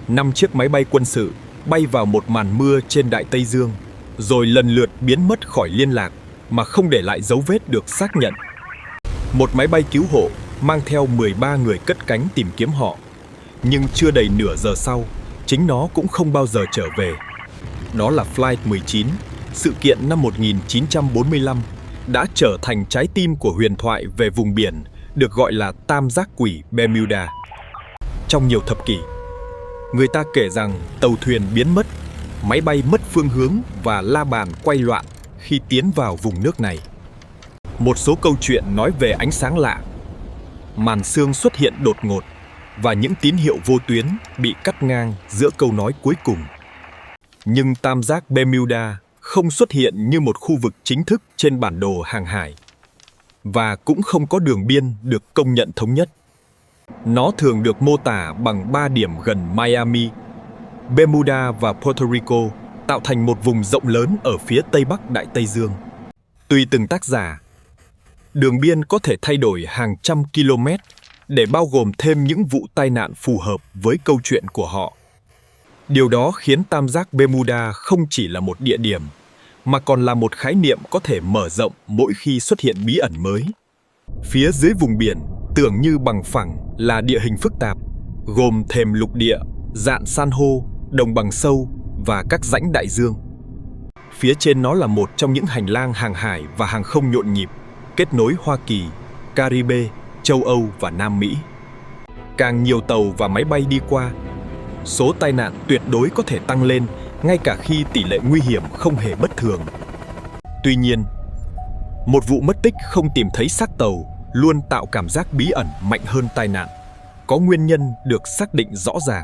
5 chiếc máy bay quân sự bay vào một màn mưa trên Đại Tây Dương, rồi lần lượt biến mất khỏi liên lạc mà không để lại dấu vết được xác nhận. Một máy bay cứu hộ mang theo 13 người cất cánh tìm kiếm họ, nhưng chưa đầy nửa giờ sau, chính nó cũng không bao giờ trở về. Đó là Flight 19, sự kiện năm 1945 đã trở thành trái tim của huyền thoại về vùng biển được gọi là Tam Giác Quỷ Bermuda. Trong nhiều thập kỷ, người ta kể rằng tàu thuyền biến mất, máy bay mất phương hướng và la bàn quay loạn khi tiến vào vùng nước này. Một số câu chuyện nói về ánh sáng lạ, màn sương xuất hiện đột ngột và những tín hiệu vô tuyến bị cắt ngang giữa câu nói cuối cùng. Nhưng Tam Giác Bermuda không xuất hiện như một khu vực chính thức trên bản đồ hàng hải, và cũng không có đường biên được công nhận thống nhất. Nó thường được mô tả bằng 3 điểm gần Miami, Bermuda và Puerto Rico, tạo thành một vùng rộng lớn ở phía tây bắc Đại Tây Dương. Tùy từng tác giả, đường biên có thể thay đổi hàng trăm km để bao gồm thêm những vụ tai nạn phù hợp với câu chuyện của họ. Điều đó khiến Tam Giác Bermuda không chỉ là một địa điểm, mà còn là một khái niệm có thể mở rộng mỗi khi xuất hiện bí ẩn mới. Phía dưới vùng biển, tưởng như bằng phẳng là địa hình phức tạp, gồm thềm lục địa, dạn san hô, đồng bằng sâu và các rãnh đại dương. Phía trên nó là một trong những hành lang hàng hải và hàng không nhộn nhịp, kết nối Hoa Kỳ, Caribe, châu Âu và Nam Mỹ. Càng nhiều tàu và máy bay đi qua, số tai nạn tuyệt đối có thể tăng lên ngay cả khi tỷ lệ nguy hiểm không hề bất thường. Tuy nhiên, một vụ mất tích không tìm thấy xác tàu luôn tạo cảm giác bí ẩn mạnh hơn tai nạn, có nguyên nhân được xác định rõ ràng.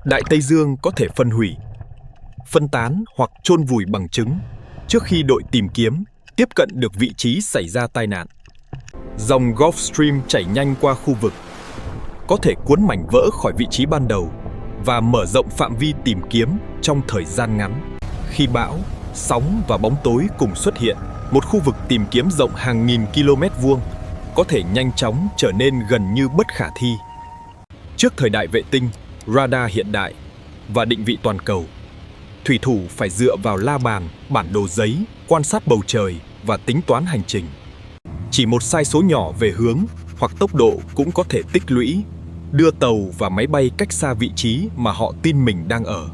Đại Tây Dương có thể phân hủy, phân tán hoặc chôn vùi bằng chứng trước khi đội tìm kiếm tiếp cận được vị trí xảy ra tai nạn. Dòng Gulf Stream chảy nhanh qua khu vực, có thể cuốn mảnh vỡ khỏi vị trí ban đầu và mở rộng phạm vi tìm kiếm trong thời gian ngắn. Khi bão, sóng và bóng tối cùng xuất hiện, một khu vực tìm kiếm rộng hàng nghìn km vuông có thể nhanh chóng trở nên gần như bất khả thi. Trước thời đại vệ tinh, radar hiện đại và định vị toàn cầu, thủy thủ phải dựa vào la bàn, bản đồ giấy, quan sát bầu trời và tính toán hành trình. Chỉ một sai số nhỏ về hướng hoặc tốc độ cũng có thể tích lũy, đưa tàu và máy bay cách xa vị trí mà họ tin mình đang ở.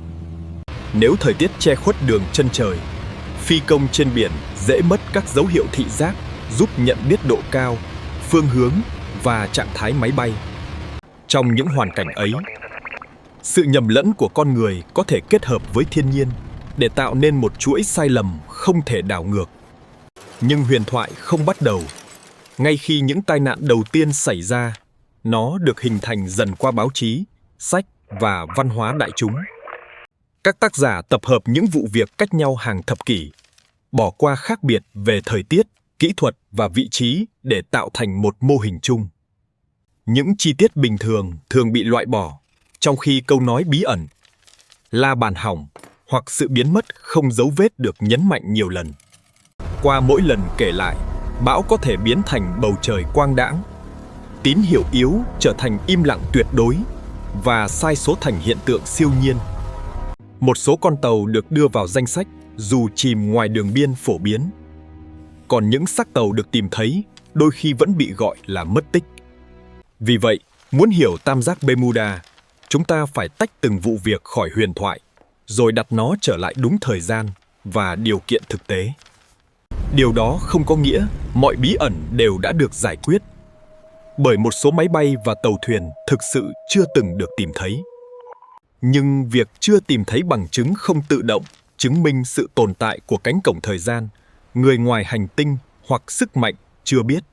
Nếu thời tiết che khuất đường chân trời, phi công trên biển dễ mất các dấu hiệu thị giác giúp nhận biết độ cao, phương hướng và trạng thái máy bay. Trong những hoàn cảnh ấy, sự nhầm lẫn của con người có thể kết hợp với thiên nhiên để tạo nên một chuỗi sai lầm không thể đảo ngược. Nhưng huyền thoại không bắt đầu ngay khi những tai nạn đầu tiên xảy ra. Nó được hình thành dần qua báo chí, sách và văn hóa đại chúng. Các tác giả tập hợp những vụ việc cách nhau hàng thập kỷ, bỏ qua khác biệt về thời tiết, kỹ thuật và vị trí để tạo thành một mô hình chung. Những chi tiết bình thường thường bị loại bỏ, trong khi câu nói bí ẩn, la bàn hỏng hoặc sự biến mất không dấu vết được nhấn mạnh nhiều lần. Qua mỗi lần kể lại, bão có thể biến thành bầu trời quang đãng, tín hiệu yếu trở thành im lặng tuyệt đối và sai số thành hiện tượng siêu nhiên. Một số con tàu được đưa vào danh sách dù chìm ngoài đường biên phổ biến. Còn những xác tàu được tìm thấy đôi khi vẫn bị gọi là mất tích. Vì vậy, muốn hiểu Tam Giác Bermuda, chúng ta phải tách từng vụ việc khỏi huyền thoại, rồi đặt nó trở lại đúng thời gian và điều kiện thực tế. Điều đó không có nghĩa mọi bí ẩn đều đã được giải quyết, bởi một số máy bay và tàu thuyền thực sự chưa từng được tìm thấy. Nhưng việc chưa tìm thấy bằng chứng không tự động chứng minh sự tồn tại của cánh cổng thời gian, người ngoài hành tinh hoặc sức mạnh chưa biết.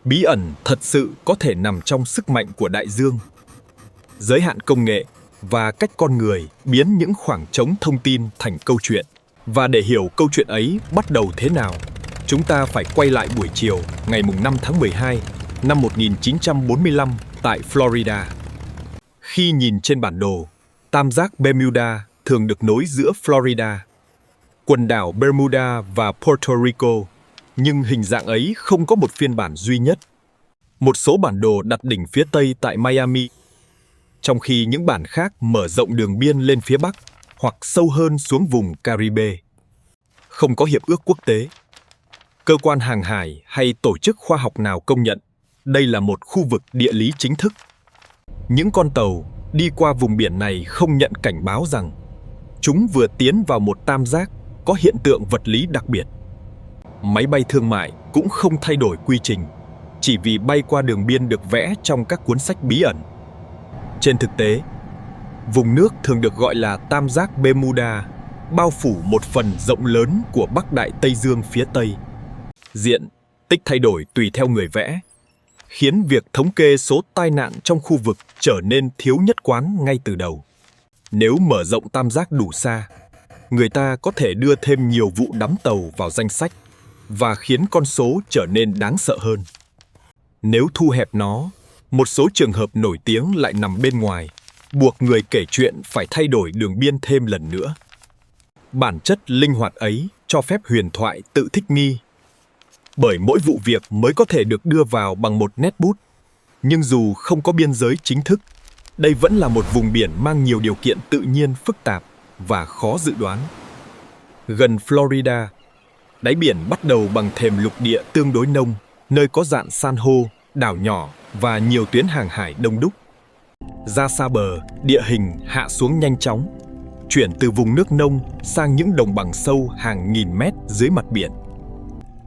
Bí ẩn thật sự có thể nằm trong sức mạnh của đại dương, giới hạn công nghệ và cách con người biến những khoảng trống thông tin thành câu chuyện. Và để hiểu câu chuyện ấy bắt đầu thế nào, chúng ta phải quay lại buổi chiều ngày 5 tháng 12 năm 1945 tại Florida. Khi nhìn trên bản đồ, Tam Giác Bermuda thường được nối giữa Florida, quần đảo Bermuda và Puerto Rico, nhưng hình dạng ấy không có một phiên bản duy nhất. Một số bản đồ đặt đỉnh phía Tây tại Miami, trong khi những bản khác mở rộng đường biên lên phía Bắc hoặc sâu hơn xuống vùng Caribe. Không có hiệp ước quốc tế, cơ quan hàng hải hay tổ chức khoa học nào công nhận đây là một khu vực địa lý chính thức. Những con tàu đi qua vùng biển này không nhận cảnh báo rằng chúng vừa tiến vào một tam giác có hiện tượng vật lý đặc biệt. Máy bay thương mại cũng không thay đổi quy trình, chỉ vì bay qua đường biên được vẽ trong các cuốn sách bí ẩn. Trên thực tế, vùng nước thường được gọi là tam giác Bermuda, bao phủ một phần rộng lớn của Bắc Đại Tây Dương phía Tây. Diện tích thay đổi tùy theo người vẽ, khiến việc thống kê số tai nạn trong khu vực trở nên thiếu nhất quán ngay từ đầu. Nếu mở rộng tam giác đủ xa, người ta có thể đưa thêm nhiều vụ đắm tàu vào danh sách và khiến con số trở nên đáng sợ hơn. Nếu thu hẹp nó, một số trường hợp nổi tiếng lại nằm bên ngoài, buộc người kể chuyện phải thay đổi đường biên thêm lần nữa. Bản chất linh hoạt ấy cho phép huyền thoại tự thích nghi, bởi mỗi vụ việc mới có thể được đưa vào bằng một nét bút. Nhưng dù không có biên giới chính thức, đây vẫn là một vùng biển mang nhiều điều kiện tự nhiên phức tạp và khó dự đoán. Gần Florida, đáy biển bắt đầu bằng thềm lục địa tương đối nông, nơi có rạn san hô, đảo nhỏ và nhiều tuyến hàng hải đông đúc. Ra xa bờ, địa hình hạ xuống nhanh chóng, chuyển từ vùng nước nông sang những đồng bằng sâu hàng nghìn mét dưới mặt biển.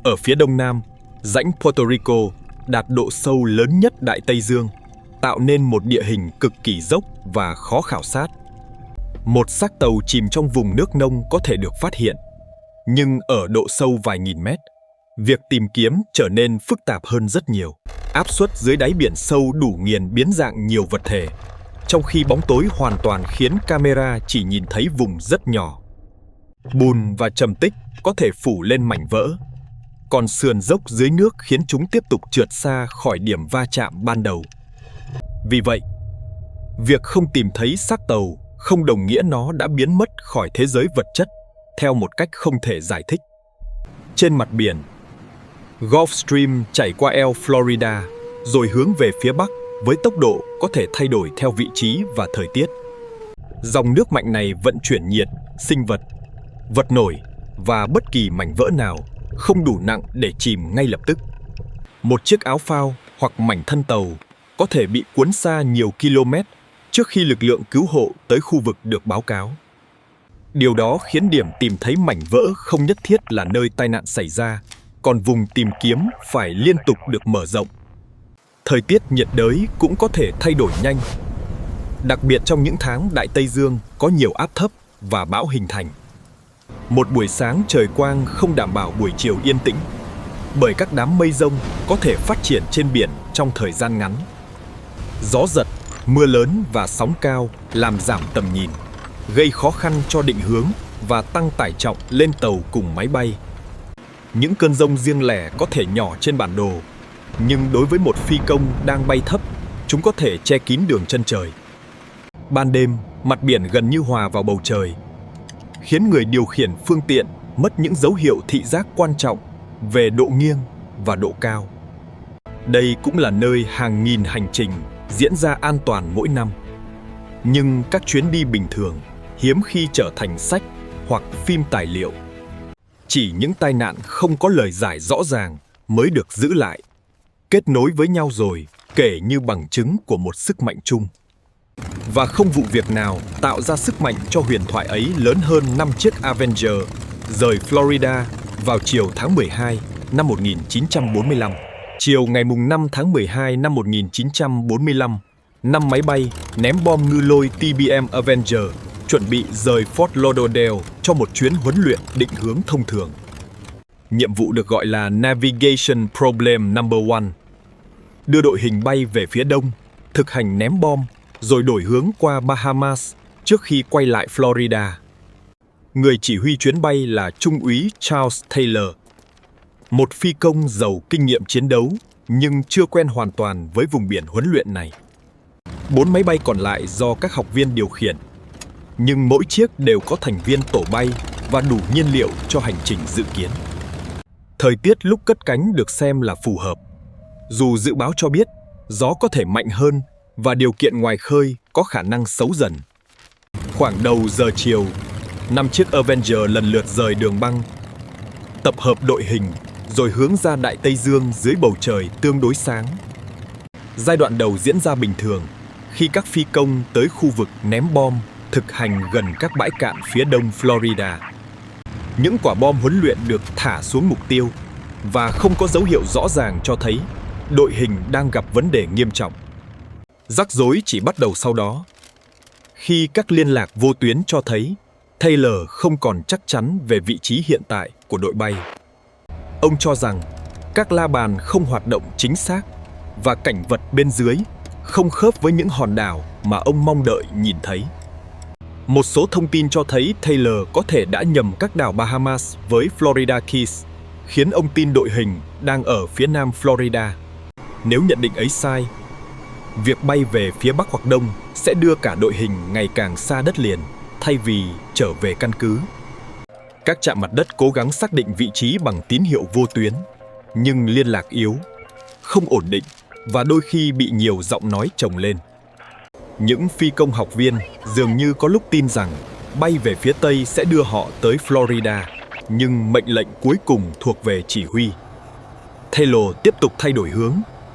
Ở phía đông nam, rãnh Puerto Rico đạt độ sâu lớn nhất Đại Tây Dương, tạo nên một địa hình cực kỳ dốc và khó khảo sát. Một xác tàu chìm trong vùng nước nông có thể được phát hiện, nhưng ở độ sâu vài nghìn mét, việc tìm kiếm trở nên phức tạp hơn rất nhiều. Áp suất dưới đáy biển sâu đủ nghiền biến dạng nhiều vật thể, trong khi bóng tối hoàn toàn khiến camera chỉ nhìn thấy vùng rất nhỏ. Bùn và trầm tích có thể phủ lên mảnh vỡ, còn sườn dốc dưới nước khiến chúng tiếp tục trượt xa khỏi điểm va chạm ban đầu. Vì vậy, việc không tìm thấy xác tàu không đồng nghĩa nó đã biến mất khỏi thế giới vật chất theo một cách không thể giải thích. Trên mặt biển, Gulf Stream chảy qua El Florida rồi hướng về phía bắc với tốc độ có thể thay đổi theo vị trí và thời tiết. Dòng nước mạnh này vận chuyển nhiệt, sinh vật, vật nổi và bất kỳ mảnh vỡ nào không đủ nặng để chìm ngay lập tức. Một chiếc áo phao hoặc mảnh thân tàu có thể bị cuốn xa nhiều km trước khi lực lượng cứu hộ tới khu vực được báo cáo. Điều đó khiến điểm tìm thấy mảnh vỡ không nhất thiết là nơi tai nạn xảy ra, còn vùng tìm kiếm phải liên tục được mở rộng. Thời tiết nhiệt đới cũng có thể thay đổi nhanh, đặc biệt trong những tháng Đại Tây Dương có nhiều áp thấp và bão hình thành. Một buổi sáng trời quang không đảm bảo buổi chiều yên tĩnh, bởi các đám mây rông có thể phát triển trên biển trong thời gian ngắn. Gió giật, mưa lớn và sóng cao làm giảm tầm nhìn, gây khó khăn cho định hướng và tăng tải trọng lên tàu cùng máy bay. Những cơn giông riêng lẻ có thể nhỏ trên bản đồ, nhưng đối với một phi công đang bay thấp, chúng có thể che kín đường chân trời. Ban đêm, mặt biển gần như hòa vào bầu trời, khiến người điều khiển phương tiện mất những dấu hiệu thị giác quan trọng về độ nghiêng và độ cao. Đây cũng là nơi hàng nghìn hành trình diễn ra an toàn mỗi năm. Nhưng các chuyến đi bình thường hiếm khi trở thành sách hoặc phim tài liệu. Chỉ những tai nạn không có lời giải rõ ràng mới được giữ lại, kết nối với nhau rồi kể như bằng chứng của một sức mạnh chung. Và không vụ việc nào tạo ra sức mạnh cho huyền thoại ấy lớn hơn 5 chiếc Avenger rời Florida vào chiều tháng 12 năm 1945. Chiều ngày 5 tháng 12 năm 1945, 5 máy bay ném bom ngư lôi TBM Avenger chuẩn bị rời Fort Lauderdale cho một chuyến huấn luyện định hướng thông thường. Nhiệm vụ được gọi là Navigation Problem No. 1. Đưa đội hình bay về phía đông, thực hành ném bom, rồi đổi hướng qua Bahamas trước khi quay lại Florida. Người chỉ huy chuyến bay là Trung úy Charles Taylor, một phi công giàu kinh nghiệm chiến đấu nhưng chưa quen hoàn toàn với vùng biển huấn luyện này. 4 máy bay còn lại do các học viên điều khiển, nhưng mỗi chiếc đều có thành viên tổ bay và đủ nhiên liệu cho hành trình dự kiến. Thời tiết lúc cất cánh được xem là phù hợp, dù dự báo cho biết gió có thể mạnh hơn và điều kiện ngoài khơi có khả năng xấu dần. Khoảng đầu giờ chiều, 5 chiếc Avenger lần lượt rời đường băng, tập hợp đội hình rồi hướng ra Đại Tây Dương dưới bầu trời tương đối sáng. Giai đoạn đầu diễn ra bình thường khi các phi công tới khu vực ném bom thực hành gần các bãi cạn phía đông Florida. Những quả bom huấn luyện được thả xuống mục tiêu và không có dấu hiệu rõ ràng cho thấy đội hình đang gặp vấn đề nghiêm trọng. Rắc rối chỉ bắt đầu sau đó, khi các liên lạc vô tuyến cho thấy Taylor không còn chắc chắn về vị trí hiện tại của đội bay. Ông cho rằng các la bàn không hoạt động chính xác và cảnh vật bên dưới không khớp với những hòn đảo mà ông mong đợi nhìn thấy. Một số thông tin cho thấy Taylor có thể đã nhầm các đảo Bahamas với Florida Keys, khiến ông tin đội hình đang ở phía nam Florida. Nếu nhận định ấy sai, việc bay về phía bắc hoặc đông sẽ đưa cả đội hình ngày càng xa đất liền thay vì trở về căn cứ. Các trạm mặt đất cố gắng xác định vị trí bằng tín hiệu vô tuyến, nhưng liên lạc yếu, không ổn định và đôi khi bị nhiều giọng nói chồng lên. Những phi công học viên dường như có lúc tin rằng bay về phía Tây sẽ đưa họ tới Florida, nhưng mệnh lệnh cuối cùng thuộc về chỉ huy. Taylor tiếp tục thay đổi hướng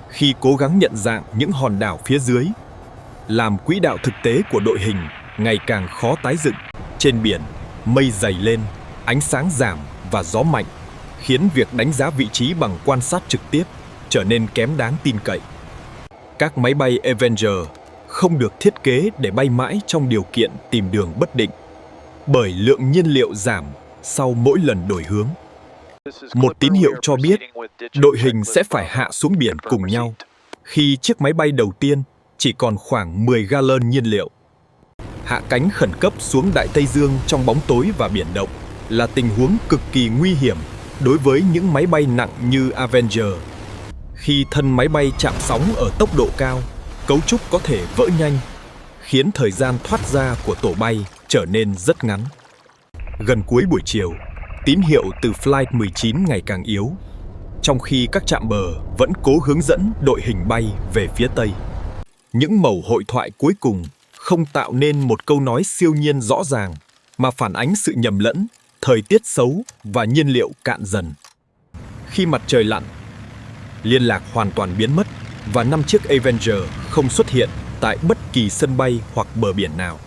khi cố gắng nhận dạng những hòn đảo phía dưới, làm quỹ đạo thực tế của đội hình ngày càng khó tái dựng. Trên biển, mây dày lên, ánh sáng giảm và gió mạnh, khiến việc đánh giá vị trí bằng quan sát trực tiếp trở nên kém đáng tin cậy. Các máy bay Avenger không được thiết kế để bay mãi trong điều kiện tìm đường bất định, bởi lượng nhiên liệu giảm sau mỗi lần đổi hướng. Một tín hiệu cho biết đội hình sẽ phải hạ xuống biển cùng nhau khi chiếc máy bay đầu tiên chỉ còn khoảng 10 gallon nhiên liệu. Hạ cánh khẩn cấp xuống Đại Tây Dương trong bóng tối và biển động là tình huống cực kỳ nguy hiểm đối với những máy bay nặng như Avenger. Khi thân máy bay chạm sóng ở tốc độ cao, cấu trúc có thể vỡ nhanh, khiến thời gian thoát ra của tổ bay trở nên rất ngắn. Gần cuối buổi chiều, tín hiệu từ Flight 19 ngày càng yếu, trong khi các trạm bờ vẫn cố hướng dẫn đội hình bay về phía Tây. Những mẩu hội thoại cuối cùng không tạo nên một câu nói siêu nhiên rõ ràng, mà phản ánh sự nhầm lẫn, thời tiết xấu và nhiên liệu cạn dần. Khi mặt trời lặn, liên lạc hoàn toàn biến mất và 5 chiếc Avenger không xuất hiện tại bất kỳ sân bay hoặc bờ biển nào.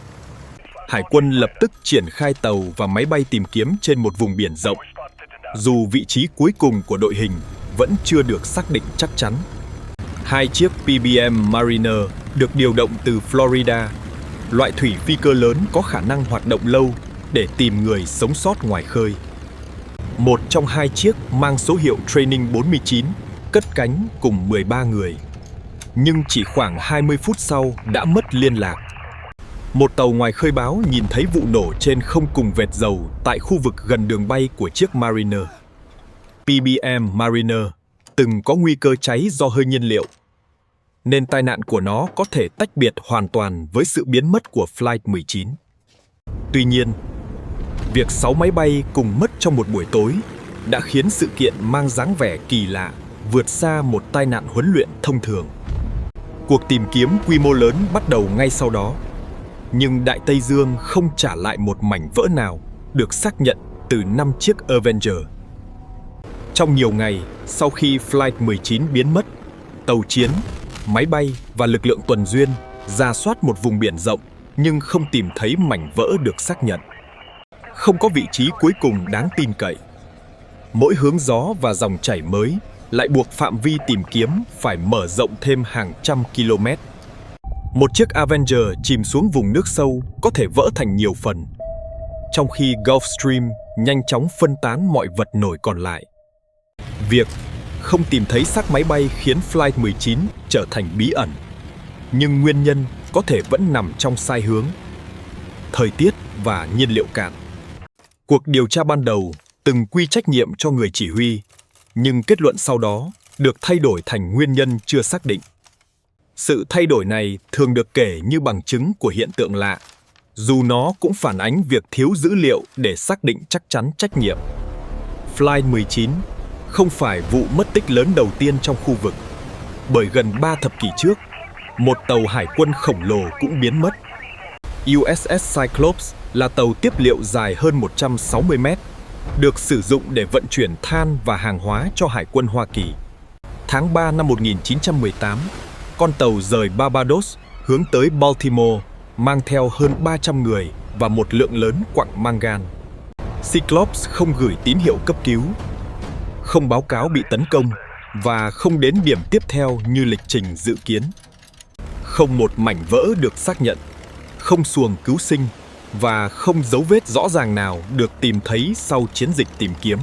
Hải quân lập tức triển khai tàu và máy bay tìm kiếm trên một vùng biển rộng, dù vị trí cuối cùng của đội hình vẫn chưa được xác định chắc chắn. 2 chiếc PBM Mariner được điều động từ Florida, loại thủy phi cơ lớn có khả năng hoạt động lâu để tìm người sống sót ngoài khơi. Một trong 2 chiếc mang số hiệu Training 49 cất cánh cùng 13 người, nhưng chỉ khoảng 20 phút sau đã mất liên lạc. Một tàu ngoài khơi báo nhìn thấy vụ nổ trên không cùng vệt dầu tại khu vực gần đường bay của chiếc Mariner. PBM Mariner từng có nguy cơ cháy do hơi nhiên liệu, nên tai nạn của nó có thể tách biệt hoàn toàn với sự biến mất của Flight 19. Tuy nhiên, việc 6 máy bay cùng mất trong một buổi tối đã khiến sự kiện mang dáng vẻ kỳ lạ vượt xa một tai nạn huấn luyện thông thường. Cuộc tìm kiếm quy mô lớn bắt đầu ngay sau đó, nhưng Đại Tây Dương không trả lại một mảnh vỡ nào được xác nhận từ 5 chiếc Avenger. Trong nhiều ngày sau khi Flight 19 biến mất, tàu chiến, máy bay và lực lượng tuần duyên rà soát một vùng biển rộng nhưng không tìm thấy mảnh vỡ được xác nhận. Không có vị trí cuối cùng đáng tin cậy. Mỗi hướng gió và dòng chảy mới lại buộc phạm vi tìm kiếm phải mở rộng thêm hàng trăm km. Một chiếc Avenger chìm xuống vùng nước sâu có thể vỡ thành nhiều phần, trong khi Gulfstream nhanh chóng phân tán mọi vật nổi còn lại. Việc không tìm thấy xác máy bay khiến Flight 19 trở thành bí ẩn, nhưng nguyên nhân có thể vẫn nằm trong sai hướng, thời tiết và nhiên liệu cạn. Cuộc điều tra ban đầu từng quy trách nhiệm cho người chỉ huy, nhưng kết luận sau đó được thay đổi thành nguyên nhân chưa xác định. Sự thay đổi này thường được kể như bằng chứng của hiện tượng lạ, dù nó cũng phản ánh việc thiếu dữ liệu để xác định chắc chắn trách nhiệm. Flight 19 không phải vụ mất tích lớn đầu tiên trong khu vực, bởi gần 3 thập kỷ trước, một tàu hải quân khổng lồ cũng biến mất. USS Cyclops là tàu tiếp liệu dài hơn 160 mét, được sử dụng để vận chuyển than và hàng hóa cho Hải quân Hoa Kỳ. Tháng 3 năm 1918, con tàu rời Barbados hướng tới Baltimore, mang theo hơn 300 người và một lượng lớn quặng mangan. Cyclops không gửi tín hiệu cấp cứu, không báo cáo bị tấn công và không đến điểm tiếp theo như lịch trình dự kiến. Không một mảnh vỡ được xác nhận, không xuồng cứu sinh và không dấu vết rõ ràng nào được tìm thấy sau chiến dịch tìm kiếm.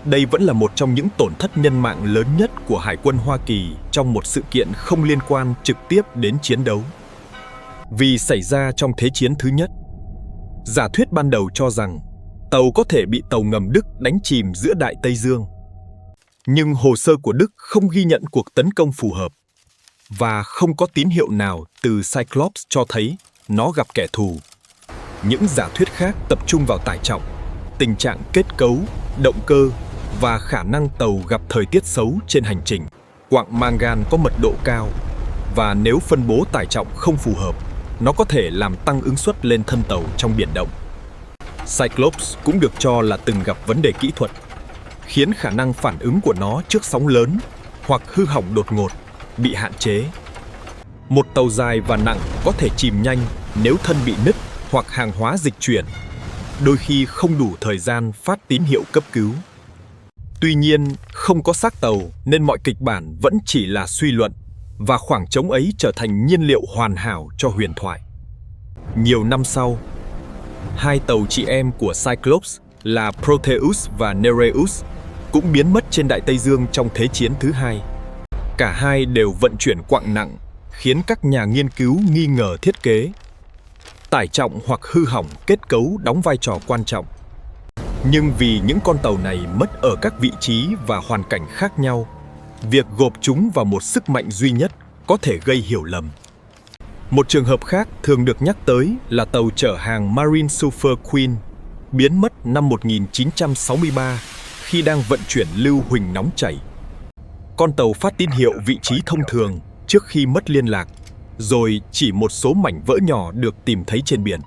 Đây vẫn là một trong những tổn thất nhân mạng lớn nhất của Hải quân Hoa Kỳ trong một sự kiện không liên quan trực tiếp đến chiến đấu. Vì xảy ra trong Thế chiến thứ nhất, giả thuyết ban đầu cho rằng tàu có thể bị tàu ngầm Đức đánh chìm giữa Đại Tây Dương. Nhưng hồ sơ của Đức không ghi nhận cuộc tấn công phù hợp, và không có tín hiệu nào từ Cyclops cho thấy nó gặp kẻ thù. Những giả thuyết khác tập trung vào tải trọng, tình trạng kết cấu, động cơ và khả năng tàu gặp thời tiết xấu trên hành trình. Quặng mangan có mật độ cao, và nếu phân bố tải trọng không phù hợp, nó có thể làm tăng ứng suất lên thân tàu trong biển động. Cyclops cũng được cho là từng gặp vấn đề kỹ thuật, khiến khả năng phản ứng của nó trước sóng lớn hoặc hư hỏng đột ngột bị hạn chế. Một tàu dài và nặng có thể chìm nhanh nếu thân bị nứt hoặc hàng hóa dịch chuyển, đôi khi không đủ thời gian phát tín hiệu cấp cứu. Tuy nhiên, không có xác tàu nên mọi kịch bản vẫn chỉ là suy luận, và khoảng trống ấy trở thành nhiên liệu hoàn hảo cho huyền thoại. Nhiều năm sau, hai tàu chị em của Cyclops là Proteus và Nereus cũng biến mất trên Đại Tây Dương trong Thế chiến thứ hai. Cả hai đều vận chuyển quặng nặng, khiến các nhà nghiên cứu nghi ngờ thiết kế. Tải trọng hoặc hư hỏng kết cấu đóng vai trò quan trọng. Nhưng vì những con tàu này mất ở các vị trí và hoàn cảnh khác nhau, việc gộp chúng vào một sức mạnh duy nhất có thể gây hiểu lầm. Một trường hợp khác thường được nhắc tới là tàu chở hàng Marine Sulphur Queen, biến mất năm 1963 khi đang vận chuyển lưu huỳnh nóng chảy. Con tàu phát tín hiệu vị trí thông thường trước khi mất liên lạc, rồi chỉ một số mảnh vỡ nhỏ được tìm thấy trên biển.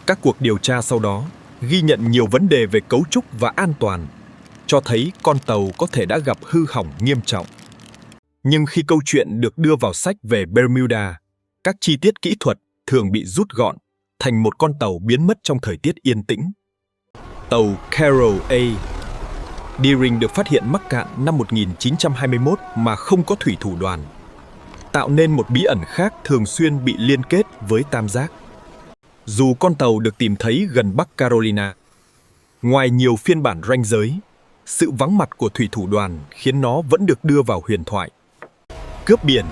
Các cuộc điều tra sau đó ghi nhận nhiều vấn đề về cấu trúc và an toàn, cho thấy con tàu có thể đã gặp hư hỏng nghiêm trọng. Nhưng khi câu chuyện được đưa vào sách về Bermuda, các chi tiết kỹ thuật thường bị rút gọn thành một con tàu biến mất trong thời tiết yên tĩnh. Tàu Carroll A. Deering được phát hiện mắc cạn năm 1921 mà không có thủy thủ đoàn, tạo nên một bí ẩn khác thường xuyên bị liên kết với tam giác. Dù con tàu được tìm thấy gần Bắc Carolina, ngoài nhiều phiên bản ranh giới, sự vắng mặt của thủy thủ đoàn khiến nó vẫn được đưa vào huyền thoại. Cướp biển,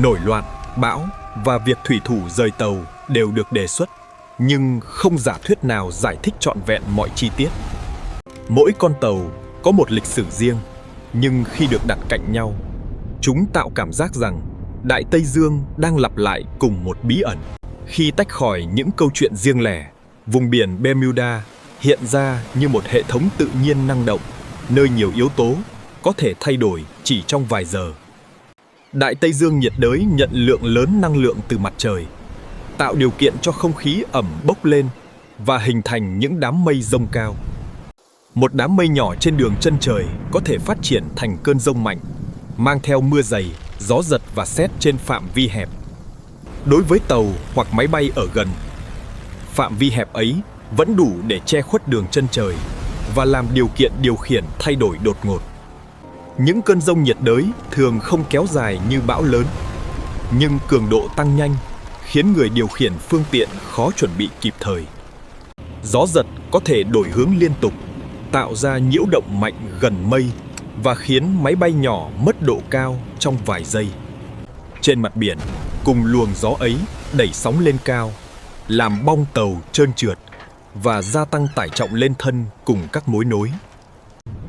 nổi loạn, bão và việc thủy thủ rời tàu đều được đề xuất, nhưng không giả thuyết nào giải thích trọn vẹn mọi chi tiết. Mỗi con tàu có một lịch sử riêng, nhưng khi được đặt cạnh nhau, chúng tạo cảm giác rằng Đại Tây Dương đang lặp lại cùng một bí ẩn. Khi tách khỏi những câu chuyện riêng lẻ, vùng biển Bermuda hiện ra như một hệ thống tự nhiên năng động, nơi nhiều yếu tố có thể thay đổi chỉ trong vài giờ. Đại Tây Dương nhiệt đới nhận lượng lớn năng lượng từ mặt trời, tạo điều kiện cho không khí ẩm bốc lên và hình thành những đám mây dông cao. Một đám mây nhỏ trên đường chân trời có thể phát triển thành cơn dông mạnh, mang theo mưa dày, gió giật và sét trên phạm vi hẹp. Đối với tàu hoặc máy bay ở gần, phạm vi hẹp ấy vẫn đủ để che khuất đường chân trời và làm điều kiện điều khiển thay đổi đột ngột. Những cơn dông nhiệt đới thường không kéo dài như bão lớn, nhưng cường độ tăng nhanh, khiến người điều khiển phương tiện khó chuẩn bị kịp thời. Gió giật có thể đổi hướng liên tục, tạo ra nhiễu động mạnh gần mây và khiến máy bay nhỏ mất độ cao trong vài giây. Trên mặt biển, cùng luồng gió ấy đẩy sóng lên cao, làm bong tàu trơn trượt và gia tăng tải trọng lên thân cùng các mối nối.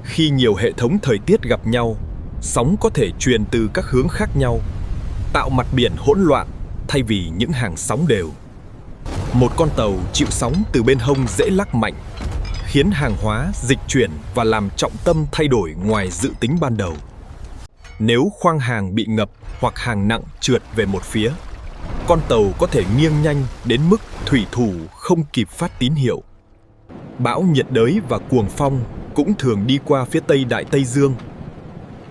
Khi nhiều hệ thống thời tiết gặp nhau, sóng có thể truyền từ các hướng khác nhau, tạo mặt biển hỗn loạn thay vì những hàng sóng đều. Một con tàu chịu sóng từ bên hông dễ lắc mạnh, khiến hàng hóa dịch chuyển và làm trọng tâm thay đổi ngoài dự tính ban đầu. Nếu khoang hàng bị ngập hoặc hàng nặng trượt về một phía, con tàu có thể nghiêng nhanh đến mức thủy thủ không kịp phát tín hiệu. Bão nhiệt đới và cuồng phong cũng thường đi qua phía tây Đại Tây Dương,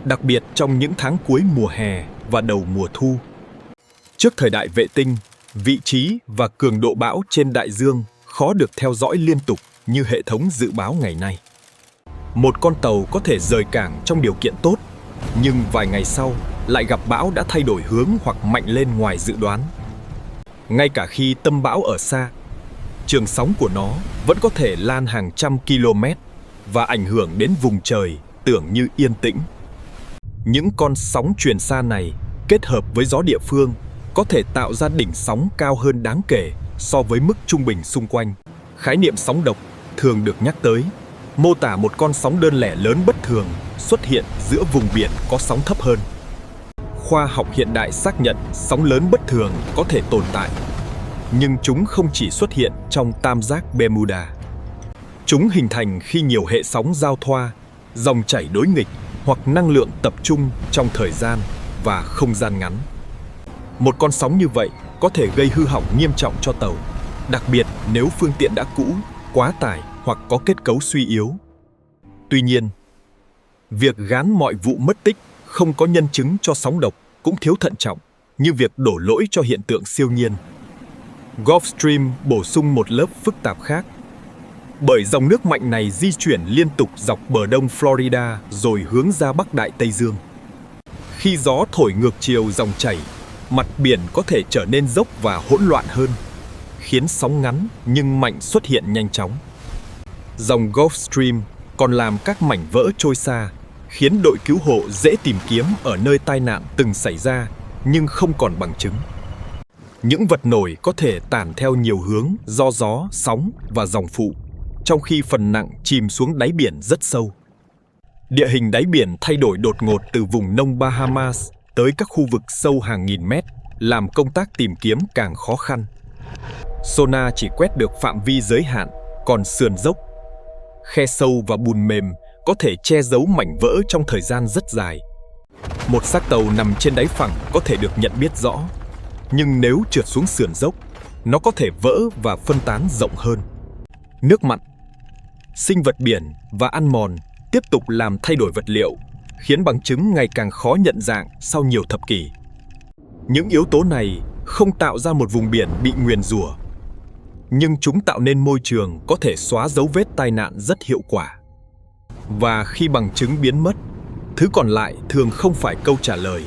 đặc biệt trong những tháng cuối mùa hè và đầu mùa thu. Trước thời đại vệ tinh, vị trí và cường độ bão trên đại dương khó được theo dõi liên tục như hệ thống dự báo ngày nay. Một con tàu có thể rời cảng trong điều kiện tốt, nhưng vài ngày sau lại gặp bão đã thay đổi hướng hoặc mạnh lên ngoài dự đoán. Ngay cả khi tâm bão ở xa, trường sóng của nó vẫn có thể lan hàng trăm km và ảnh hưởng đến vùng trời tưởng như yên tĩnh. Những con sóng truyền xa này kết hợp với gió địa phương có thể tạo ra đỉnh sóng cao hơn đáng kể so với mức trung bình xung quanh. Khái niệm sóng độc thường được nhắc tới, mô tả một con sóng đơn lẻ lớn bất thường xuất hiện giữa vùng biển có sóng thấp hơn. Khoa học hiện đại xác nhận sóng lớn bất thường có thể tồn tại, nhưng chúng không chỉ xuất hiện trong tam giác Bermuda. Chúng hình thành khi nhiều hệ sóng giao thoa, dòng chảy đối nghịch hoặc năng lượng tập trung trong thời gian và không gian ngắn. Một con sóng như vậy có thể gây hư hỏng nghiêm trọng cho tàu, đặc biệt nếu phương tiện đã cũ, quá tải hoặc có kết cấu suy yếu. Tuy nhiên, việc gán mọi vụ mất tích không có nhân chứng cho sóng độc cũng thiếu thận trọng, như việc đổ lỗi cho hiện tượng siêu nhiên. Gulfstream bổ sung một lớp phức tạp khác, bởi dòng nước mạnh này di chuyển liên tục dọc bờ đông Florida rồi hướng ra Bắc Đại Tây Dương. Khi gió thổi ngược chiều dòng chảy, mặt biển có thể trở nên dốc và hỗn loạn hơn, khiến sóng ngắn nhưng mạnh xuất hiện nhanh chóng. Dòng Gulfstream còn làm các mảnh vỡ trôi xa, khiến đội cứu hộ dễ tìm kiếm ở nơi tai nạn từng xảy ra nhưng không còn bằng chứng. Những vật nổi có thể tản theo nhiều hướng do gió, sóng và dòng phụ, trong khi phần nặng chìm xuống đáy biển rất sâu. Địa hình đáy biển thay đổi đột ngột từ vùng nông Bahamas tới các khu vực sâu hàng nghìn mét, làm công tác tìm kiếm càng khó khăn. Sonar chỉ quét được phạm vi giới hạn, còn sườn dốc, khe sâu và bùn mềm có thể che giấu mảnh vỡ trong thời gian rất dài. Một xác tàu nằm trên đáy phẳng có thể được nhận biết rõ, nhưng nếu trượt xuống sườn dốc, nó có thể vỡ và phân tán rộng hơn. Nước mặn, sinh vật biển và ăn mòn tiếp tục làm thay đổi vật liệu, khiến bằng chứng ngày càng khó nhận dạng sau nhiều thập kỷ. Những yếu tố này không tạo ra một vùng biển bị nguyền rủa, nhưng chúng tạo nên môi trường có thể xóa dấu vết tai nạn rất hiệu quả. Và khi bằng chứng biến mất, thứ còn lại thường không phải câu trả lời,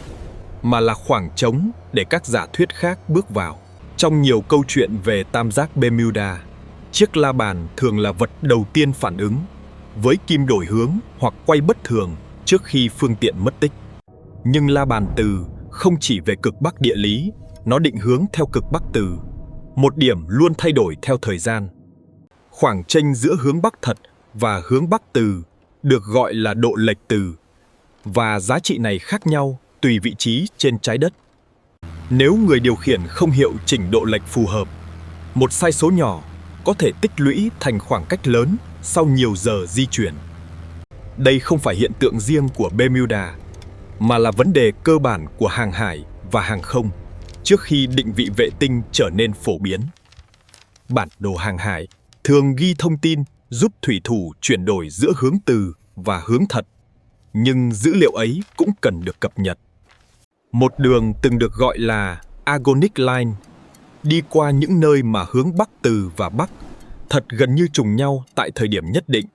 mà là khoảng trống để các giả thuyết khác bước vào. Trong nhiều câu chuyện về tam giác Bermuda, chiếc la bàn thường là vật đầu tiên phản ứng, với kim đổi hướng hoặc quay bất thường trước khi phương tiện mất tích. Nhưng la bàn từ không chỉ về cực Bắc địa lý, nó định hướng theo cực Bắc từ, một điểm luôn thay đổi theo thời gian. Khoảng chênh giữa hướng Bắc thật và hướng Bắc từ được gọi là độ lệch từ, và giá trị này khác nhau tùy vị trí trên trái đất. Nếu người điều khiển không hiệu chỉnh độ lệch phù hợp, một sai số nhỏ có thể tích lũy thành khoảng cách lớn sau nhiều giờ di chuyển. Đây không phải hiện tượng riêng của Bermuda, mà là vấn đề cơ bản của hàng hải và hàng không trước khi định vị vệ tinh trở nên phổ biến. Bản đồ hàng hải thường ghi thông tin giúp thủy thủ chuyển đổi giữa hướng từ và hướng thật, nhưng dữ liệu ấy cũng cần được cập nhật. Một đường từng được gọi là Agonic Line đi qua những nơi mà hướng Bắc từ và Bắc thật gần như trùng nhau tại thời điểm nhất định.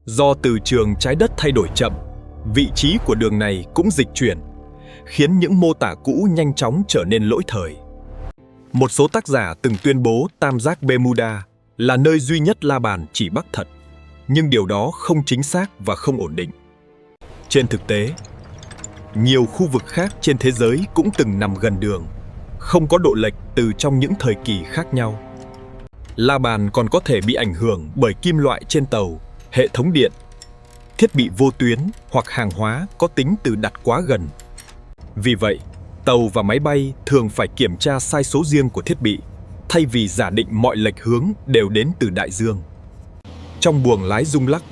Do từ trường trái đất thay đổi chậm, vị trí của đường này cũng dịch chuyển, khiến những mô tả cũ nhanh chóng trở nên lỗi thời. Một số tác giả từng tuyên bố tam giác Bermuda là nơi duy nhất la bàn chỉ Bắc thật, nhưng điều đó không chính xác và không ổn định. Trên thực tế, nhiều khu vực khác trên thế giới cũng từng nằm gần đường, không có độ lệch từ trong những thời kỳ khác nhau. La bàn còn có thể bị ảnh hưởng bởi kim loại trên tàu, hệ thống điện, thiết bị vô tuyến hoặc hàng hóa có tính từ đặt quá gần. Vì vậy, tàu và máy bay thường phải kiểm tra sai số riêng của thiết bị, thay vì giả định mọi lệch hướng đều đến từ đại dương. Trong buồng lái rung lắc,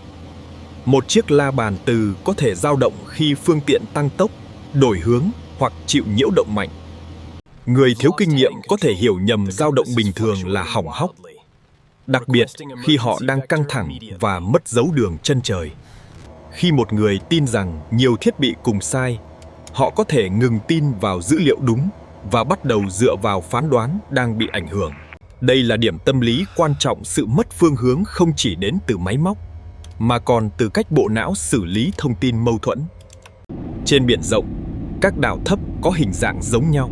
một chiếc la bàn từ có thể dao động khi phương tiện tăng tốc đổi hướng hoặc chịu nhiễu động mạnh. Người thiếu kinh nghiệm có thể hiểu nhầm dao động bình thường là hỏng hóc, đặc biệt khi họ đang căng thẳng và mất dấu đường chân trời. Khi một người tin rằng nhiều thiết bị cùng sai, họ có thể ngừng tin vào dữ liệu đúng và bắt đầu dựa vào phán đoán đang bị ảnh hưởng. Đây là điểm tâm lý quan trọng. Sự mất phương hướng không chỉ đến từ máy móc, mà còn từ cách bộ não xử lý thông tin mâu thuẫn. Trên biển rộng, các đảo thấp có hình dạng giống nhau,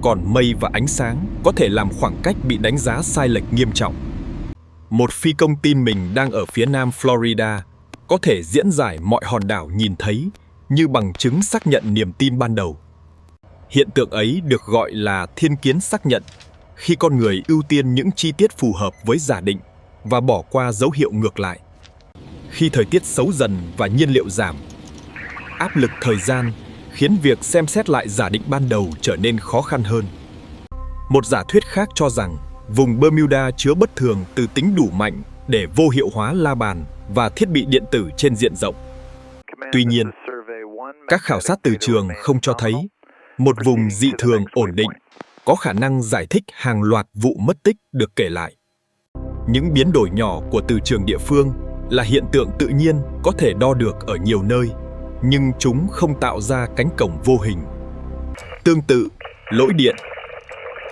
còn mây và ánh sáng có thể làm khoảng cách bị đánh giá sai lệch nghiêm trọng. Một phi công tin mình đang ở phía nam Florida có thể diễn giải mọi hòn đảo nhìn thấy như bằng chứng xác nhận niềm tin ban đầu. Hiện tượng ấy được gọi là thiên kiến xác nhận, khi con người ưu tiên những chi tiết phù hợp với giả định và bỏ qua dấu hiệu ngược lại. Khi thời tiết xấu dần và nhiên liệu giảm, áp lực thời gian khiến việc xem xét lại giả định ban đầu trở nên khó khăn hơn. Một giả thuyết khác cho rằng vùng Bermuda chứa bất thường từ tính đủ mạnh để vô hiệu hóa la bàn và thiết bị điện tử trên diện rộng. Tuy nhiên, các khảo sát từ trường không cho thấy một vùng dị thường ổn định có khả năng giải thích hàng loạt vụ mất tích được kể lại. Những biến đổi nhỏ của từ trường địa phương là hiện tượng tự nhiên có thể đo được ở nhiều nơi, nhưng chúng không tạo ra cánh cổng vô hình. Tương tự, lỗi điện,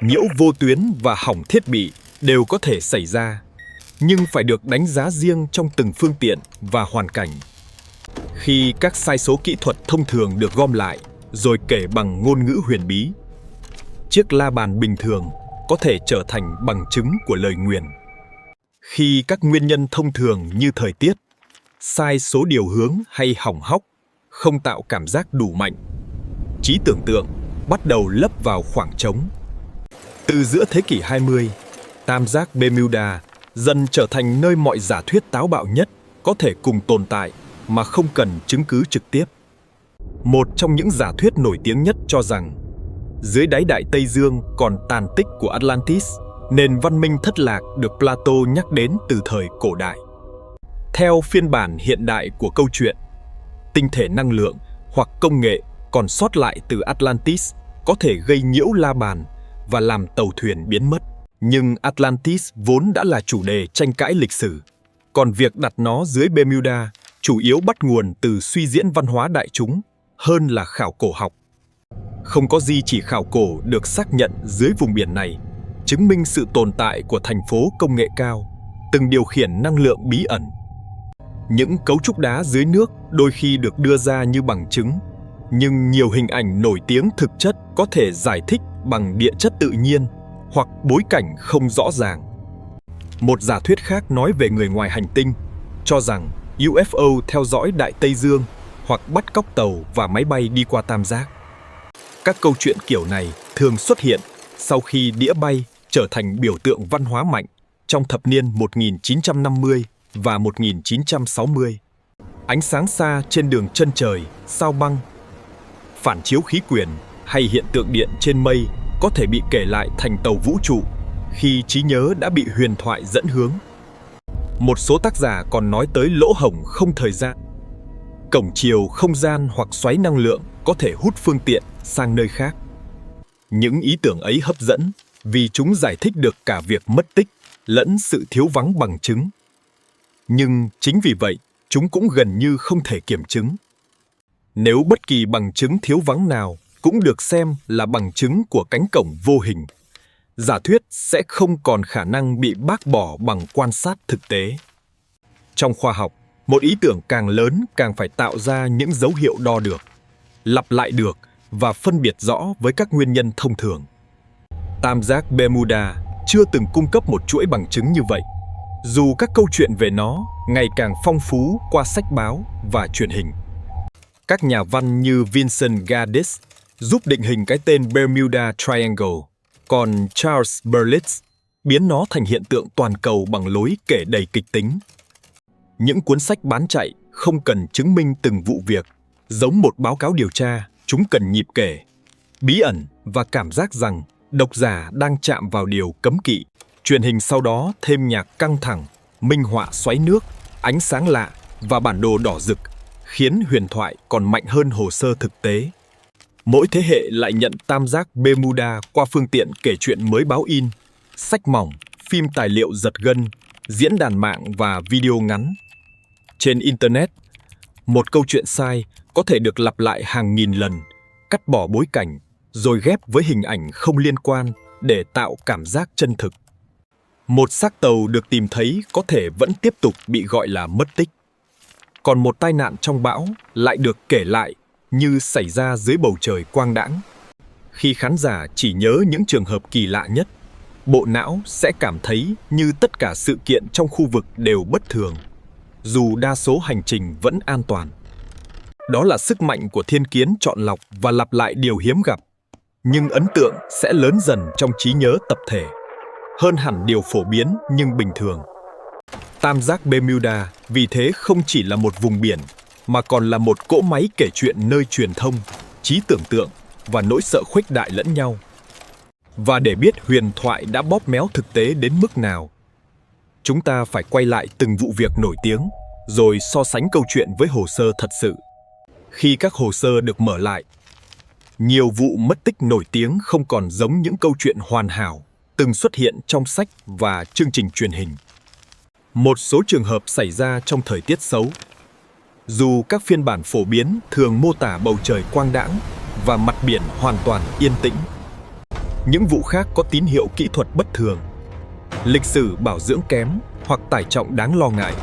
nhiễu vô tuyến và hỏng thiết bị đều có thể xảy ra, nhưng phải được đánh giá riêng trong từng phương tiện và hoàn cảnh. Khi các sai số kỹ thuật thông thường được gom lại rồi kể bằng ngôn ngữ huyền bí, chiếc la bàn bình thường có thể trở thành bằng chứng của lời nguyền. Khi các nguyên nhân thông thường như thời tiết, sai số điều hướng hay hỏng hóc không tạo cảm giác đủ mạnh, trí tưởng tượng bắt đầu lấp vào khoảng trống. Từ giữa thế kỷ 20, tam giác Bermuda dần trở thành nơi mọi giả thuyết táo bạo nhất có thể cùng tồn tại mà không cần chứng cứ trực tiếp. Một trong những giả thuyết nổi tiếng nhất cho rằng dưới đáy Đại Tây Dương còn tàn tích của Atlantis, nền văn minh thất lạc được Plato nhắc đến từ thời cổ đại. Theo phiên bản hiện đại của câu chuyện, tinh thể năng lượng hoặc công nghệ còn sót lại từ Atlantis có thể gây nhiễu la bàn và làm tàu thuyền biến mất. Nhưng Atlantis vốn đã là chủ đề tranh cãi lịch sử, còn việc đặt nó dưới Bermuda chủ yếu bắt nguồn từ suy diễn văn hóa đại chúng hơn là khảo cổ học. Không có di chỉ khảo cổ được xác nhận dưới vùng biển này, chứng minh sự tồn tại của thành phố công nghệ cao, từng điều khiển năng lượng bí ẩn. Những cấu trúc đá dưới nước đôi khi được đưa ra như bằng chứng, nhưng nhiều hình ảnh nổi tiếng thực chất có thể giải thích bằng địa chất tự nhiên hoặc bối cảnh không rõ ràng. Một giả thuyết khác nói về người ngoài hành tinh, cho rằng UFO theo dõi Đại Tây Dương hoặc bắt cóc tàu và máy bay đi qua tam giác. Các câu chuyện kiểu này thường xuất hiện sau khi đĩa bay trở thành biểu tượng văn hóa mạnh trong thập niên 1950 và 1960. Ánh sáng xa trên đường chân trời, sao băng, phản chiếu khí quyển hay hiện tượng điện trên mây có thể bị kể lại thành tàu vũ trụ khi trí nhớ đã bị huyền thoại dẫn hướng. Một số tác giả còn nói tới lỗ hổng không thời gian, cổng chiều không gian hoặc xoáy năng lượng có thể hút phương tiện sang nơi khác. Những ý tưởng ấy hấp dẫn vì chúng giải thích được cả việc mất tích lẫn sự thiếu vắng bằng chứng. Nhưng chính vì vậy, chúng cũng gần như không thể kiểm chứng. Nếu bất kỳ bằng chứng thiếu vắng nào cũng được xem là bằng chứng của cánh cổng vô hình, giả thuyết sẽ không còn khả năng bị bác bỏ bằng quan sát thực tế. Trong khoa học, một ý tưởng càng lớn càng phải tạo ra những dấu hiệu đo được, lặp lại được và phân biệt rõ với các nguyên nhân thông thường. Tam giác Bermuda chưa từng cung cấp một chuỗi bằng chứng như vậy, dù các câu chuyện về nó ngày càng phong phú qua sách báo và truyền hình. Các nhà văn như Vincent Gaddis giúp định hình cái tên Bermuda Triangle, còn Charles Berlitz biến nó thành hiện tượng toàn cầu bằng lối kể đầy kịch tính. Những cuốn sách bán chạy không cần chứng minh từng vụ việc, giống một báo cáo điều tra, chúng cần nhịp kể, bí ẩn và cảm giác rằng độc giả đang chạm vào điều cấm kỵ. Truyền hình sau đó thêm nhạc căng thẳng, minh họa xoáy nước, ánh sáng lạ và bản đồ đỏ rực, khiến huyền thoại còn mạnh hơn hồ sơ thực tế. Mỗi thế hệ lại nhận tam giác Bermuda qua phương tiện kể chuyện mới báo in, sách mỏng, phim tài liệu giật gân, diễn đàn mạng và video ngắn. Trên Internet, một câu chuyện sai có thể được lặp lại hàng nghìn lần, cắt bỏ bối cảnh, rồi ghép với hình ảnh không liên quan để tạo cảm giác chân thực. Một xác tàu được tìm thấy có thể vẫn tiếp tục bị gọi là mất tích. Còn một tai nạn trong bão lại được kể lại như xảy ra dưới bầu trời quang đãng. Khi khán giả chỉ nhớ những trường hợp kỳ lạ nhất, bộ não sẽ cảm thấy như tất cả sự kiện trong khu vực đều bất thường, dù đa số hành trình vẫn an toàn. Đó là sức mạnh của thiên kiến chọn lọc và lặp lại điều hiếm gặp, nhưng ấn tượng sẽ lớn dần trong trí nhớ tập thể, hơn hẳn điều phổ biến nhưng bình thường. Tam giác Bermuda vì thế không chỉ là một vùng biển, mà còn là một cỗ máy kể chuyện nơi truyền thông, trí tưởng tượng và nỗi sợ khuếch đại lẫn nhau. Và để biết huyền thoại đã bóp méo thực tế đến mức nào, chúng ta phải quay lại từng vụ việc nổi tiếng, rồi so sánh câu chuyện với hồ sơ thật sự. Khi các hồ sơ được mở lại, nhiều vụ mất tích nổi tiếng không còn giống những câu chuyện hoàn hảo từng xuất hiện trong sách và chương trình truyền hình. Một số trường hợp xảy ra trong thời tiết xấu. Dù các phiên bản phổ biến thường mô tả bầu trời quang đãng và mặt biển hoàn toàn yên tĩnh, những vụ khác có tín hiệu kỹ thuật bất thường, lịch sử bảo dưỡng kém hoặc tải trọng đáng lo ngại,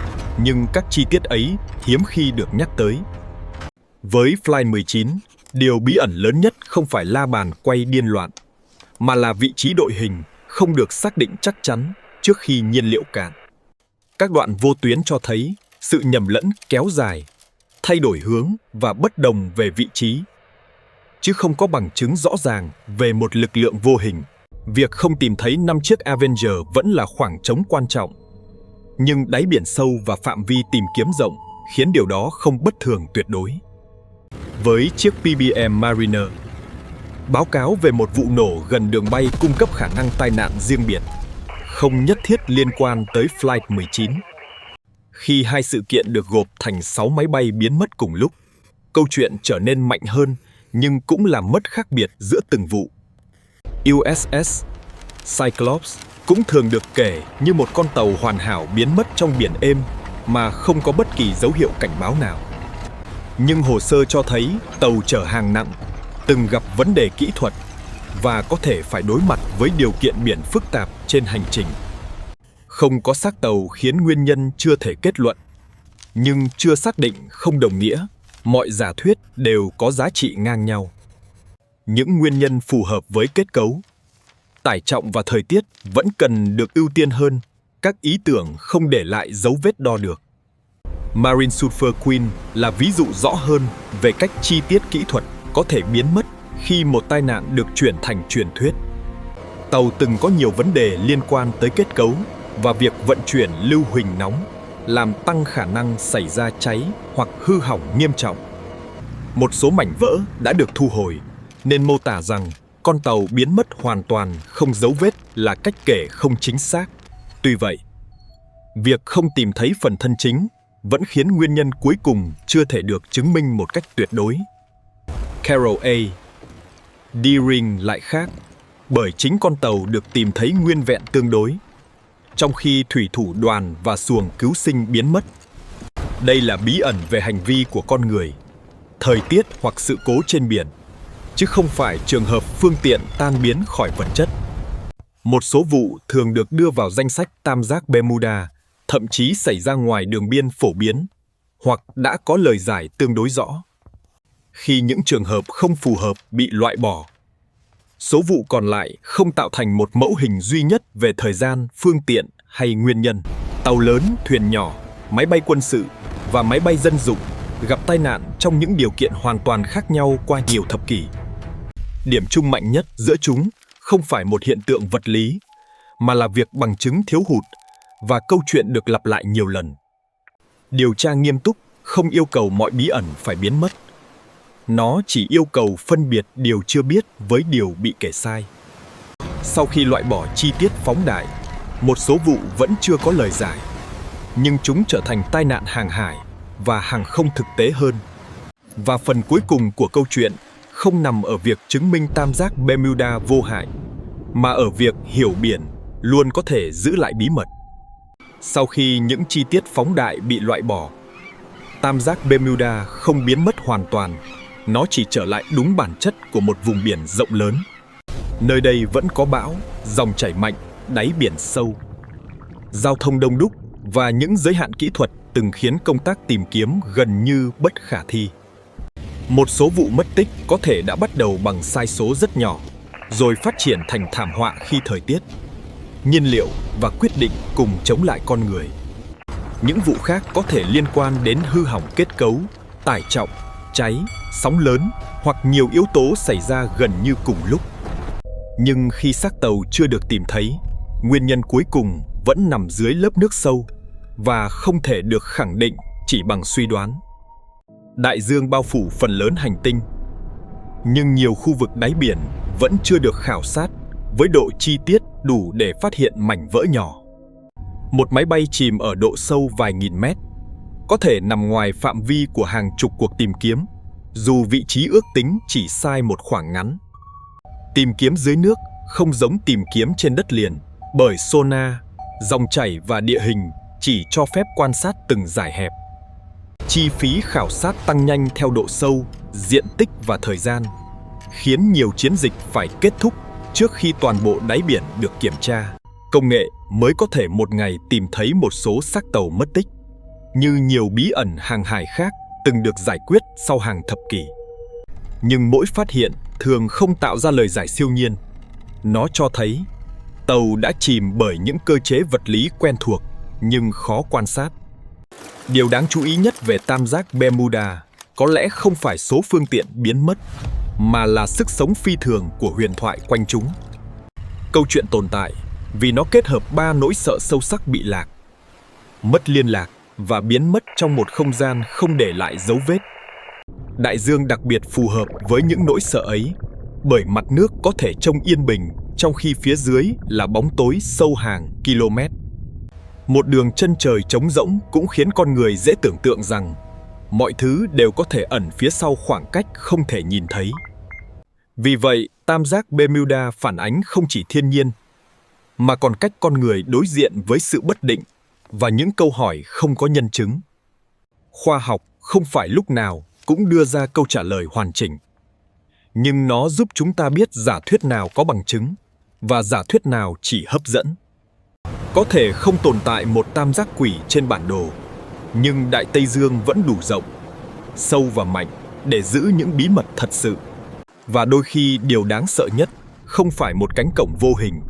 nhưng các chi tiết ấy hiếm khi được nhắc tới. Với Flight 19, điều bí ẩn lớn nhất không phải la bàn quay điên loạn, mà là vị trí đội hình không được xác định chắc chắn trước khi nhiên liệu cạn. Các đoạn vô tuyến cho thấy sự nhầm lẫn kéo dài, thay đổi hướng và bất đồng về vị trí, chứ không có bằng chứng rõ ràng về một lực lượng vô hình. Việc không tìm thấy 5 chiếc Avenger vẫn là khoảng trống quan trọng, nhưng đáy biển sâu và phạm vi tìm kiếm rộng khiến điều đó không bất thường tuyệt đối. Với chiếc PBM Mariner, báo cáo về một vụ nổ gần đường bay cung cấp khả năng tai nạn riêng biệt, không nhất thiết liên quan tới Flight 19. Khi hai sự kiện được gộp thành 6 máy bay biến mất cùng lúc, câu chuyện trở nên mạnh hơn nhưng cũng làm mất khác biệt giữa từng vụ. USS Cyclops cũng thường được kể như một con tàu hoàn hảo biến mất trong biển êm mà không có bất kỳ dấu hiệu cảnh báo nào. Nhưng hồ sơ cho thấy tàu chở hàng nặng từng gặp vấn đề kỹ thuật và có thể phải đối mặt với điều kiện biển phức tạp trên hành trình. Không có xác tàu khiến nguyên nhân chưa thể kết luận, nhưng chưa xác định không đồng nghĩa mọi giả thuyết đều có giá trị ngang nhau. Những nguyên nhân phù hợp với kết cấu, tải trọng và thời tiết vẫn cần được ưu tiên hơn các ý tưởng không để lại dấu vết đo được. Marine Sulphur Queen là ví dụ rõ hơn về cách chi tiết kỹ thuật có thể biến mất khi một tai nạn được chuyển thành truyền thuyết. Tàu từng có nhiều vấn đề liên quan tới kết cấu và việc vận chuyển lưu huỳnh nóng, làm tăng khả năng xảy ra cháy hoặc hư hỏng nghiêm trọng. Một số mảnh vỡ đã được thu hồi, nên mô tả rằng con tàu biến mất hoàn toàn không dấu vết là cách kể không chính xác. Tuy vậy, việc không tìm thấy phần thân chính vẫn khiến nguyên nhân cuối cùng chưa thể được chứng minh một cách tuyệt đối. Carol A. Deering lại khác, bởi chính con tàu được tìm thấy nguyên vẹn tương đối, trong khi thủy thủ đoàn và xuồng cứu sinh biến mất. Đây là bí ẩn về hành vi của con người, thời tiết hoặc sự cố trên biển, chứ không phải trường hợp phương tiện tan biến khỏi vật chất. Một số vụ thường được đưa vào danh sách tam giác Bermuda, thậm chí xảy ra ngoài đường biên phổ biến, hoặc đã có lời giải tương đối rõ. Khi những trường hợp không phù hợp bị loại bỏ, số vụ còn lại không tạo thành một mẫu hình duy nhất về thời gian, phương tiện hay nguyên nhân. Tàu lớn, thuyền nhỏ, máy bay quân sự và máy bay dân dụng gặp tai nạn trong những điều kiện hoàn toàn khác nhau qua nhiều thập kỷ. Điểm chung mạnh nhất giữa chúng không phải một hiện tượng vật lý, mà là việc bằng chứng thiếu hụt và câu chuyện được lặp lại nhiều lần. Điều tra nghiêm túc không yêu cầu mọi bí ẩn phải biến mất. Nó chỉ yêu cầu phân biệt điều chưa biết với điều bị kể sai. Sau khi loại bỏ chi tiết phóng đại, một số vụ vẫn chưa có lời giải, nhưng chúng trở thành tai nạn hàng hải và hàng không thực tế hơn. Và phần cuối cùng của câu chuyện không nằm ở việc chứng minh tam giác Bermuda vô hại, mà ở việc hiểu biển luôn có thể giữ lại bí mật. Sau khi những chi tiết phóng đại bị loại bỏ, tam giác Bermuda không biến mất hoàn toàn, nó chỉ trở lại đúng bản chất của một vùng biển rộng lớn. Nơi đây vẫn có bão, dòng chảy mạnh, đáy biển sâu, giao thông đông đúc và những giới hạn kỹ thuật từng khiến công tác tìm kiếm gần như bất khả thi. Một số vụ mất tích có thể đã bắt đầu bằng sai số rất nhỏ, rồi phát triển thành thảm họa khi thời tiết, nhiên liệu và quyết định cùng chống lại con người. Những vụ khác có thể liên quan đến hư hỏng kết cấu, tải trọng, cháy, sóng lớn hoặc nhiều yếu tố xảy ra gần như cùng lúc. Nhưng khi xác tàu chưa được tìm thấy, nguyên nhân cuối cùng vẫn nằm dưới lớp nước sâu và không thể được khẳng định chỉ bằng suy đoán. Đại dương bao phủ phần lớn hành tinh, nhưng nhiều khu vực đáy biển vẫn chưa được khảo sát với độ chi tiết đủ để phát hiện mảnh vỡ nhỏ. Một máy bay chìm ở độ sâu vài nghìn mét có thể nằm ngoài phạm vi của hàng chục cuộc tìm kiếm, dù vị trí ước tính chỉ sai một khoảng ngắn. Tìm kiếm dưới nước không giống tìm kiếm trên đất liền, bởi sonar, dòng chảy và địa hình chỉ cho phép quan sát từng dải hẹp. Chi phí khảo sát tăng nhanh theo độ sâu, diện tích và thời gian, khiến nhiều chiến dịch phải kết thúc trước khi toàn bộ đáy biển được kiểm tra. Công nghệ mới có thể một ngày tìm thấy một số xác tàu mất tích, như nhiều bí ẩn hàng hải khác từng được giải quyết sau hàng thập kỷ. Nhưng mỗi phát hiện thường không tạo ra lời giải siêu nhiên. Nó cho thấy tàu đã chìm bởi những cơ chế vật lý quen thuộc nhưng khó quan sát. Điều đáng chú ý nhất về tam giác Bermuda có lẽ không phải số phương tiện biến mất, mà là sức sống phi thường của huyền thoại quanh chúng. Câu chuyện tồn tại vì nó kết hợp ba nỗi sợ sâu sắc bị lạc, mất liên lạc và biến mất trong một không gian không để lại dấu vết. Đại dương đặc biệt phù hợp với những nỗi sợ ấy, bởi mặt nước có thể trông yên bình trong khi phía dưới là bóng tối sâu hàng km. Một đường chân trời trống rỗng cũng khiến con người dễ tưởng tượng rằng mọi thứ đều có thể ẩn phía sau khoảng cách không thể nhìn thấy. Vì vậy, tam giác Bermuda phản ánh không chỉ thiên nhiên, mà còn cách con người đối diện với sự bất định và những câu hỏi không có nhân chứng. Khoa học không phải lúc nào cũng đưa ra câu trả lời hoàn chỉnh, nhưng nó giúp chúng ta biết giả thuyết nào có bằng chứng và giả thuyết nào chỉ hấp dẫn. Có thể không tồn tại một tam giác quỷ trên bản đồ, nhưng Đại Tây Dương vẫn đủ rộng, sâu và mạnh để giữ những bí mật thật sự. Và đôi khi điều đáng sợ nhất không phải một cánh cổng vô hình,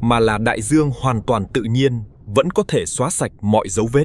mà là đại dương hoàn toàn tự nhiên vẫn có thể xóa sạch mọi dấu vết.